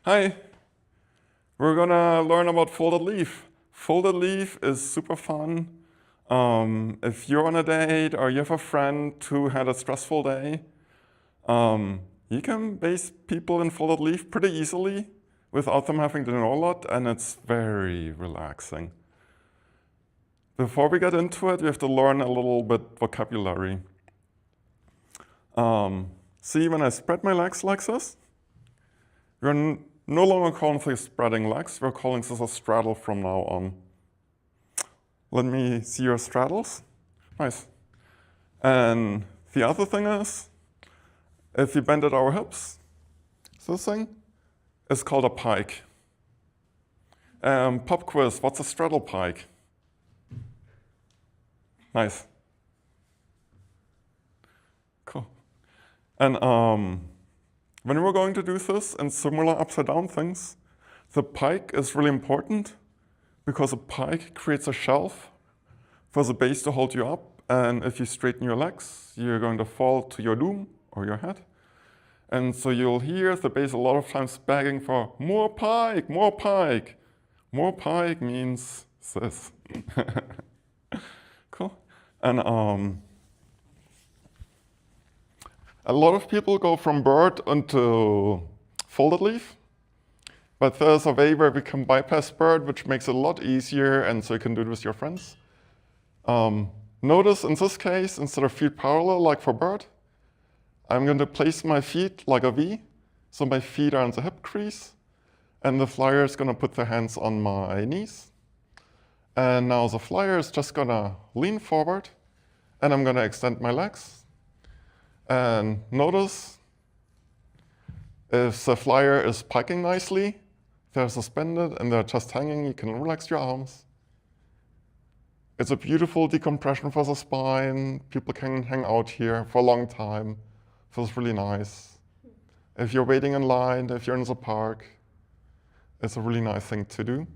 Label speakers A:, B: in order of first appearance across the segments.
A: Hi, we're gonna learn about folded leaf. Folded leaf is super fun. If you're on a date or you have a friend who had a stressful day, you can base people in folded leaf pretty easily without them having to know a lot, and it's very relaxing. Before we get into it, we have to learn a little bit vocabulary. See, when I spread my legs like this, we're no longer calling this spreading legs, we're calling this a straddle from now on. Let me see your straddles. Nice. And the other thing is, if we bend at our hips, this thing is called a pike. Pop quiz, what's a straddle pike? Nice. Cool. And when we're going to do this and similar upside down things, the pike is really important because a pike creates a shelf for the base to hold you up. And if you straighten your legs, you're going to fall to your doom or your head. And so you'll hear the base a lot of times begging for more pike, more pike. More pike means this. Cool. And a lot of people go from bird into folded leaf, but there's a way where we can bypass bird, which makes it a lot easier, and so you can do it with your friends. Notice in this case, instead of feet parallel like for bird, I'm going to place my feet like a V, so my feet are in the hip crease, and the flyer is going to put their hands on my knees. And now the flyer is just going to lean forward, and I'm going to extend my legs. And notice if the flyer is piking nicely, they're suspended and they're just hanging, you can relax your arms. It's a beautiful decompression for the spine. People can hang out here for a long time. Feels really nice. If you're waiting in line, if you're in the park, it's a really nice thing to do.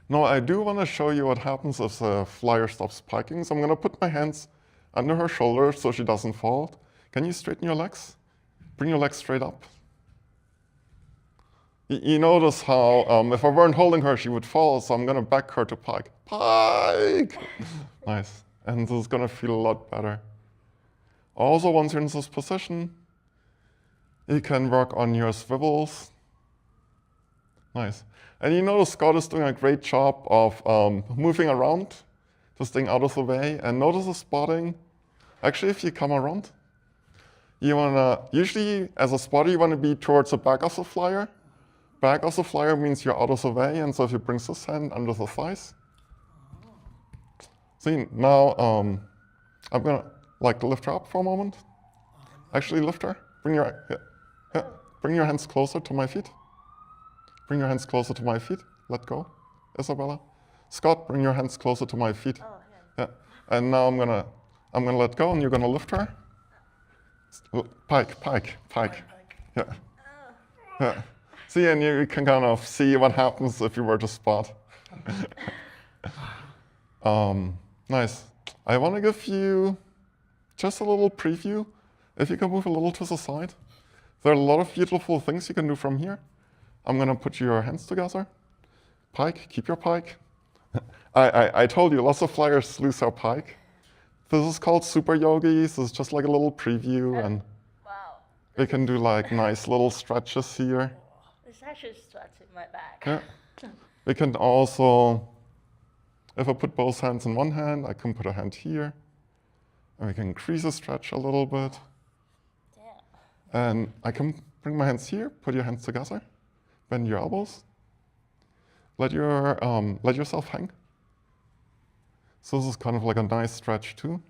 A: Now I do want to show you what happens if the flyer stops piking. So I'm going to put my hands under her shoulders so she doesn't fall. Can you straighten your legs? Bring your legs straight up. You notice how if I weren't holding her, she would fall, so I'm going to back her to pike. Pike! Nice. And this is going to feel a lot better. Also, once you're in this position, you can work on your swivels. Nice. And you notice Scott is doing a great job of moving around, just staying out of the way. And notice the spotting. Actually, if you come around, you want to, usually as a spotter, you want to be towards the back of the flyer. Back of the flyer means you're out of the way, and so if you bring this hand under the thighs. See, now I'm going to lift her up for a moment. Actually, lift her. Bring your hands closer to my feet. Bring your hands closer to my feet. Let go, Isabella. Scott, bring your hands closer to my feet. Oh, yeah. And now I'm gonna let go, and you're gonna lift her. Pike, pike, pike. Yeah. Yeah. See, and you can kind of see what happens if you were to spot. Nice. I want to give you just a little preview. If you can move a little to the side. There are a lot of beautiful things you can do from here. I'm going to put your hands together. Pike, keep your pike. I told you, lots of flyers lose their pike. This is called super yogis. This is just like a little preview. And
B: wow.
A: we can do like nice little stretches here.
B: It's actually stretching my back.
A: Yeah. We can also, if I put both hands in one hand, I can put a hand here. And we can increase the stretch a little bit.
B: Damn.
A: And I can bring my hands here, put your hands together, bend your elbows. Let yourself hang. So this is kind of like a nice stretch too.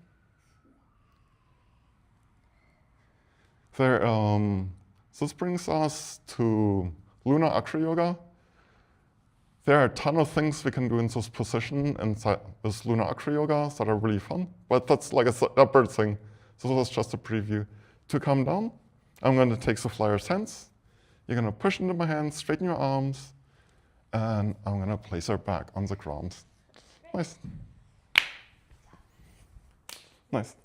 A: This brings us to lunar acroyoga. There are a ton of things we can do in this position inside this lunar acroyoga that are really fun, but that's like a separate thing. So this is just a preview. To come down, I'm going to take the flyer's hands. You're going to push into my hands, straighten your arms, and I'm going to place her back on the ground. Nice. Nice.